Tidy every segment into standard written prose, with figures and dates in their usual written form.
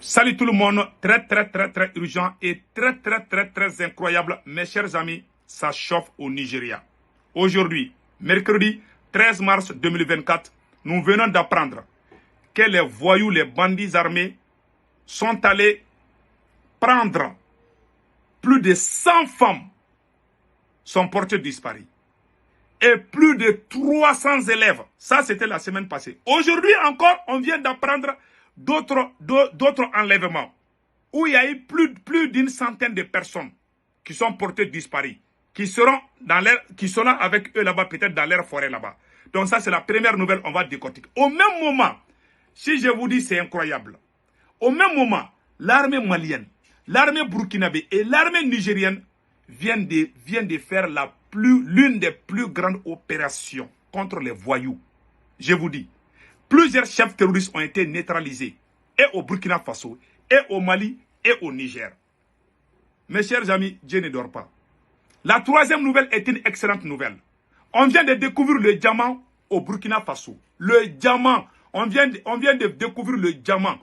Salut tout le monde, très urgent et très incroyable. Mes chers amis, ça chauffe au Nigeria. Aujourd'hui, mercredi 13 mars 2024, nous venons d'apprendre que les voyous, les bandits armés sont allés prendre plus de 100 femmes sont portées disparues. Et plus de 300 élèves. Ça, c'était la semaine passée. Aujourd'hui encore, on vient d'apprendre d'autres enlèvements où il y a eu plus d'une centaine de personnes qui sont portées disparues, qui seront avec eux là-bas, peut-être dans leur forêt là-bas. Donc ça, c'est la première nouvelle, on va décortiquer. Au même moment, si je vous dis c'est incroyable, au même moment, l'armée malienne, l'armée burkinabé et l'armée nigérienne viennent de faire l'une des plus grandes opérations contre les voyous. Je vous dis, plusieurs chefs terroristes ont été neutralisés, et au Burkina Faso, et au Mali, et au Niger. Mes chers amis, Dieu ne dort pas. La troisième nouvelle est une excellente nouvelle. On vient de découvrir le diamant au Burkina Faso. Le diamant, on vient de découvrir le diamant.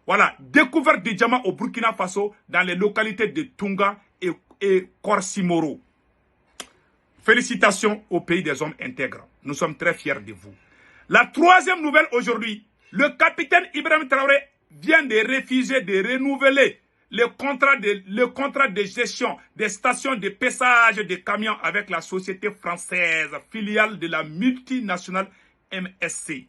Voilà, découverte du diamant au Burkina Faso dans les localités de Tunga et Korsimoro. Félicitations au pays des hommes intègres. Nous sommes très fiers de vous. La troisième nouvelle aujourd'hui, le capitaine Ibrahim Traoré vient de refuser de renouveler le contrat de gestion des stations de peçage de camions avec la société française, filiale de la multinationale MSC.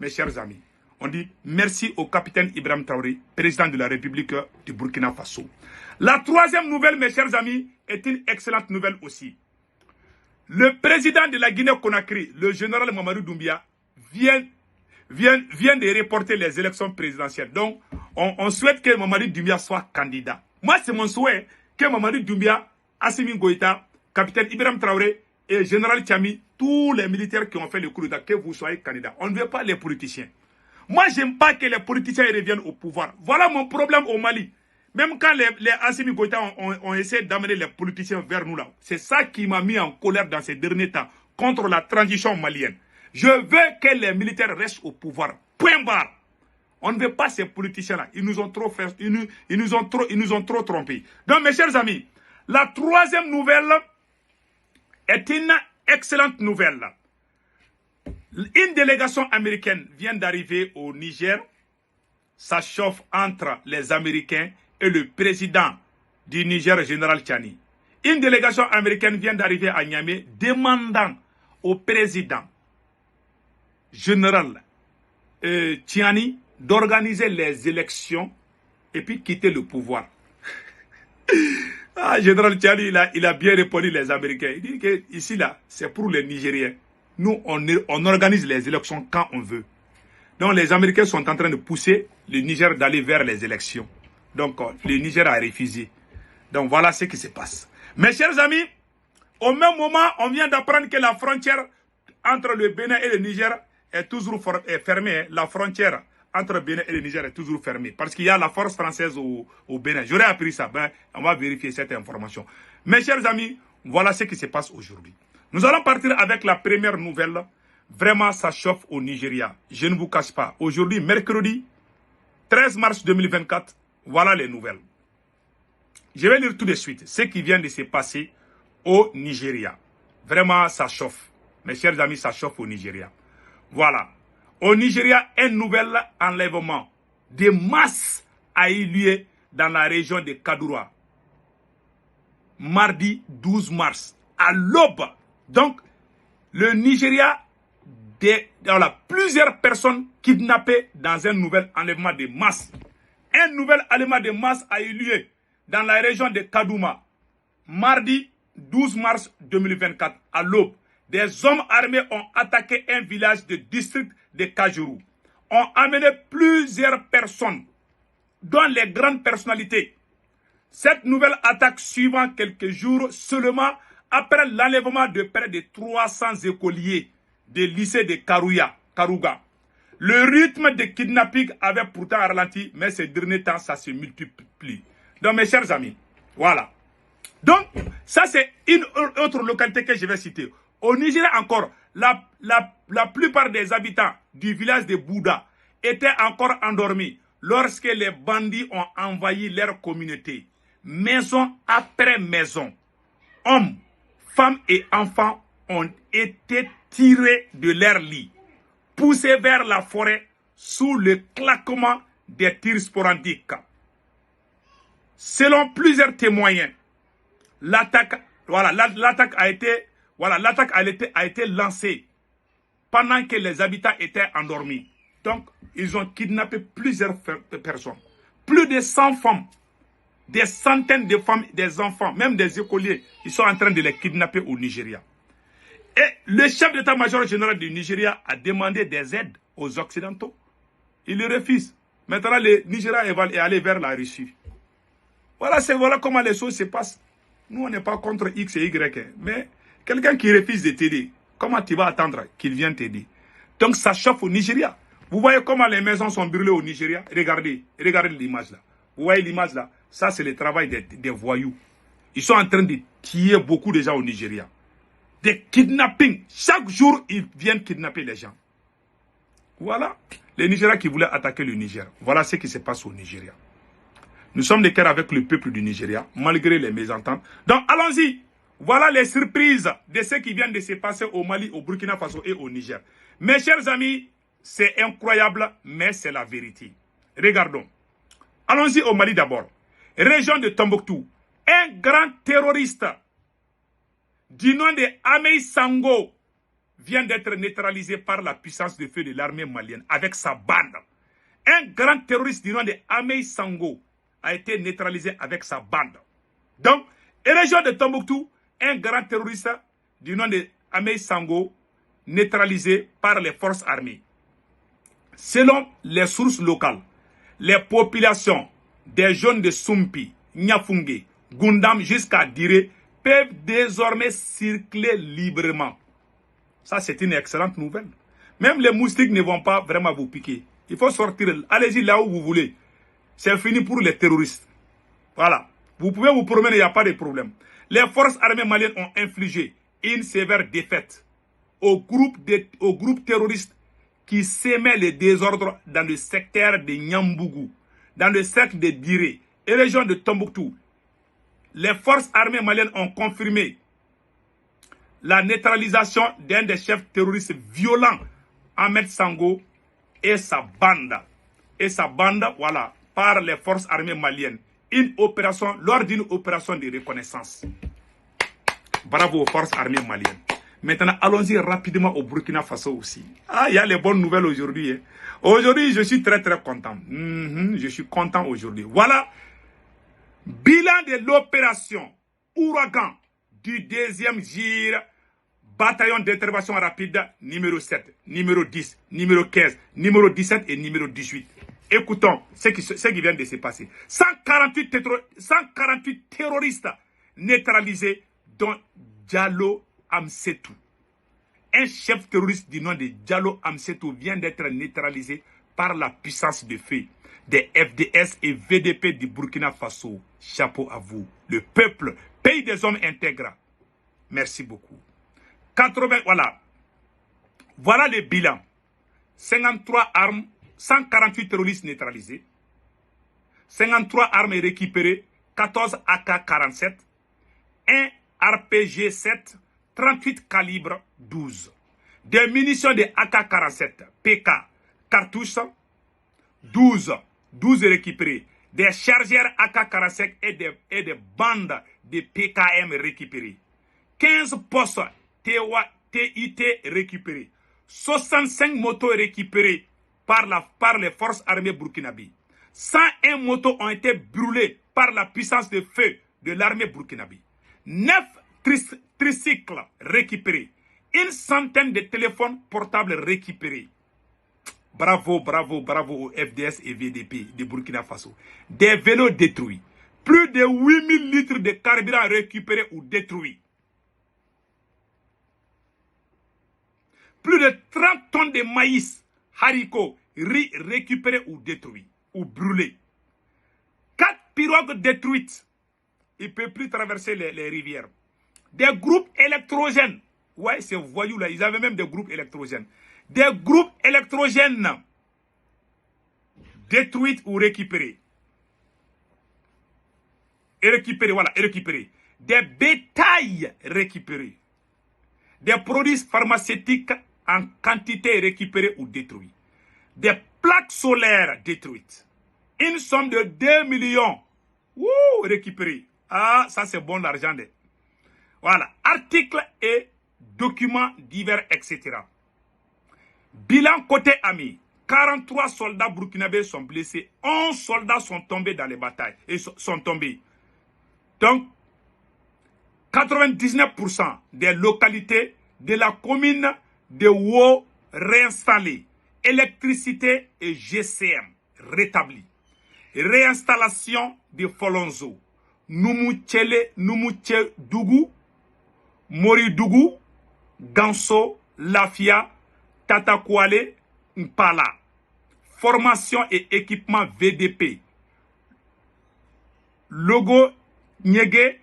Mes chers amis, on dit merci au capitaine Ibrahim Traoré, président de la République du Burkina Faso. La troisième nouvelle, mes chers amis, est une excellente nouvelle aussi. Le président de la Guinée-Conakry, le général Mamadou Doumbia, vient de reporter les élections présidentielles. Donc, on souhaite que Mamadou Doumbia soit candidat. Moi, c'est mon souhait que Mamadou Doumbia, Assimi Goïta, capitaine Ibrahim Traoré et général Tchami, tous les militaires qui ont fait le coup d'État, que vous soyez candidats. On ne veut pas les politiciens. Moi, j'aime pas que les politiciens reviennent au pouvoir. Voilà mon problème au Mali. Même quand les Assimi Goïta ont essayé d'amener les politiciens vers nous là. C'est ça qui m'a mis en colère dans ces derniers temps contre la transition malienne. Je veux que les militaires restent au pouvoir. Point barre. On ne veut pas ces politiciens-là. Ils nous ont trop fait, ils nous ont trop trompés. Donc, mes chers amis, la troisième nouvelle est une excellente nouvelle. Une délégation américaine vient d'arriver au Niger. Ça chauffe entre les Américains et le président du Niger, général Tchani. Une délégation américaine vient d'arriver à Niamey demandant au président général Tchani d'organiser les élections et puis quitter le pouvoir. Général Tchani, il a bien répondu les Américains. Il dit que ici, là, c'est pour les Nigériens. Nous, on organise les élections quand on veut. Donc, les Américains sont en train de pousser le Niger d'aller vers les élections. Donc, le Niger a refusé. Donc, voilà ce qui se passe. Mes chers amis, au même moment, on vient d'apprendre que la frontière entre le Bénin et le Niger est toujours fermée. La frontière entre Bénin et le Niger est toujours fermée. Parce qu'il y a la force française au Bénin. J'aurais appris ça. Ben, on va vérifier cette information. Mes chers amis, voilà ce qui se passe aujourd'hui. Nous allons partir avec la première nouvelle. Vraiment, ça chauffe au Nigeria. Je ne vous cache pas. Aujourd'hui, mercredi 13 mars 2024, voilà les nouvelles. Je vais lire tout de suite ce qui vient de se passer au Nigeria. Vraiment, ça chauffe. Mes chers amis, ça chauffe au Nigeria. Voilà. Au Nigeria, un nouvel enlèvement de masse a eu lieu dans la région de Kadura. Mardi 12 mars, à l'aube. Donc, le Nigeria, plusieurs personnes kidnappées dans un nouvel enlèvement de masse. Un nouvel enlèvement de masse a eu lieu dans la région de Kaduma. Mardi 12 mars 2024, à l'aube. Des hommes armés ont attaqué un village de district de Kajuru. Ont amené plusieurs personnes, dont les grandes personnalités. Cette nouvelle attaque suivant quelques jours seulement après l'enlèvement de près de 300 écoliers des lycées de Karuga. Le rythme de kidnapping avait pourtant ralenti, mais ces derniers temps, ça se multiplie. Donc, mes chers amis, voilà. Donc, ça, c'est une autre localité que je vais citer. Au Nigeria encore, la plupart des habitants du village de Bouda étaient encore endormis. lorsque les bandits ont envahi leur communauté, maison après maison, hommes, femmes et enfants ont été tirés de leur lit, poussés vers la forêt sous le claquement des tirs sporadiques. Selon plusieurs témoins, l'attaque a été lancée pendant que les habitants étaient endormis. Donc, ils ont kidnappé plusieurs personnes. Plus de 100 femmes, des centaines de femmes, des enfants, même des écoliers, ils sont en train de les kidnapper au Nigeria. Et le chef d'état-major général du Nigeria a demandé des aides aux Occidentaux. Il le refuse. Maintenant, le Nigeria est allé vers la Russie. Voilà comment les choses se passent. Nous, on n'est pas contre X et Y. Mais quelqu'un qui refuse de t'aider, comment tu vas attendre qu'il vienne t'aider? Donc, ça chauffe au Nigeria. Vous voyez comment les maisons sont brûlées au Nigeria? Regardez l'image là. Vous voyez l'image là? Ça, c'est le travail des voyous. Ils sont en train de tuer beaucoup de gens au Nigeria. Des kidnappings. Chaque jour, ils viennent kidnapper les gens. Voilà. Les Nigériens qui voulaient attaquer le Niger. Voilà ce qui se passe au Nigeria. Nous sommes de cœur avec le peuple du Nigeria, malgré les mésententes. Donc, allons-y. Voilà les surprises de ce qui vient de se passer au Mali, au Burkina Faso et au Niger. Mes chers amis, c'est incroyable, mais c'est la vérité. Regardons. Allons-y au Mali d'abord. Région de Tombouctou. Un grand terroriste du nom de Amey Sango vient d'être neutralisé par la puissance de feu de l'armée malienne avec sa bande. Un grand terroriste du nom de Amey Sango a été neutralisé avec sa bande. Donc, région de Tombouctou, un grand terroriste du nom de Amey Sango neutralisé par les forces armées. Selon les sources locales, les populations des zones de Sumpi, Niafunge, Gundam jusqu'à Diré peuvent désormais circuler librement. Ça, c'est une excellente nouvelle. Même les moustiques ne vont pas vraiment vous piquer. Il faut sortir. Allez-y là où vous voulez. C'est fini pour les terroristes. Voilà. Vous pouvez vous promener, il n'y a pas de problème. Les forces armées maliennes ont infligé une sévère défaite au groupe terroriste qui sémait le désordre dans le secteur de Nyambougou, dans le cercle de Diré et région de Tombouctou. Les forces armées maliennes ont confirmé la neutralisation d'un des chefs terroristes violents, Ahmed Sango, et sa bande. Voilà, par les forces armées maliennes. Lors d'une opération de reconnaissance. Bravo aux forces armées maliennes. Maintenant, allons-y rapidement au Burkina Faso aussi. Ah, il y a les bonnes nouvelles aujourd'hui. Hein. Aujourd'hui, je suis très content. Je suis content aujourd'hui. Voilà, bilan de l'opération Ouragan du 2e GIR, bataillon d'intervention rapide numéro 7, numéro 10, numéro 15, numéro 17 et numéro 18. Écoutons ce qui vient de se passer. 148 terroristes neutralisés, dont Diallo Amsetou. Un chef terroriste du nom de Diallo Amsetou vient d'être neutralisé par la puissance de feu des FDS et VDP du Burkina Faso. Chapeau à vous, le peuple, pays des hommes intègres. Merci beaucoup. 80, voilà le bilan. 53 armes, 148 terroristes neutralisés, 53 armes récupérées, 14 AK-47, 1 RPG-7, 38 calibres 12, des munitions de AK-47, PK, cartouches, 12 récupérées, des chargeurs AK-45 et des bandes de PKM récupérées, 15 postes TIT récupérés, 65 motos récupérées par les forces armées burkinabées. 101 motos ont été brûlées par la puissance de feu de l'armée burkinabé. 9 tricycles récupérés. Une centaine de téléphones portables récupérés. Bravo au FDS et VDP de Burkina Faso. Des vélos détruits. Plus de 8000 litres de carburant récupérés ou détruits. Plus de 30 tonnes de maïs, haricots, riz récupérés ou détruits, ou brûlés. 4 pirogues détruites. Ils ne peuvent plus traverser les rivières. Des groupes électrogènes. Ouais, ces voyous-là, ils avaient même des groupes électrogènes. Des groupes électrogènes détruites ou récupérées. Et récupérées, voilà, et récupérées. Des bétails récupérés. Des produits pharmaceutiques en quantité récupérés ou détruits. Des plaques solaires détruites. Une somme de 2 millions. Ouh, récupérés. Ah, ça c'est bon l'argent. Voilà. Articles et documents divers, etc. Bilan côté ami. 43 soldats burkinabés sont blessés. 11 soldats sont tombés dans les batailles. Et sont tombés. Donc, 99% des localités de la commune de Wo réinstallées. Électricité et GCM rétablis. Réinstallation de Folonzo. Dougou, Moridougou, Ganso, Lafia, Tatakwale, Mpala. Formation et équipement VDP. Logo Nyege,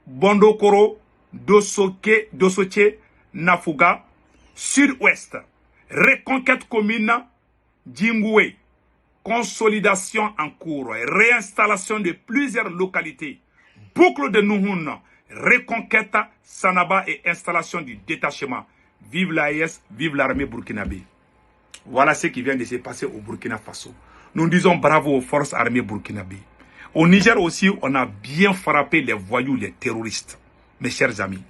Bondokoro, Dosoche, Nafuga. Sud-Ouest. Reconquête commune, Djingoué. Consolidation en cours. Réinstallation de plusieurs localités. Boucle de Nuhun. Reconquête, Sanaba et installation du détachement. Vive l'AES, vive l'armée burkinabé. Voilà ce qui vient de se passer au Burkina Faso. Nous disons bravo aux forces armées burkinabées. Au Niger aussi, on a bien frappé les voyous, les terroristes. Mes chers amis,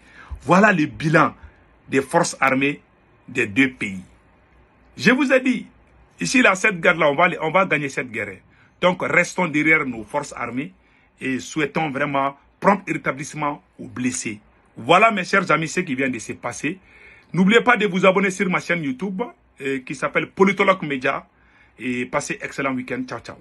voilà le bilan des forces armées des deux pays. Je vous ai dit, ici, là, cette guerre-là, on va gagner cette guerre. Donc, restons derrière nos forces armées et souhaitons vraiment prompt rétablissement aux blessés. Voilà, mes chers amis, ce qui vient de se passer. N'oubliez pas de vous abonner sur ma chaîne YouTube qui s'appelle Politologue Média et passez excellent week-end. Ciao, ciao.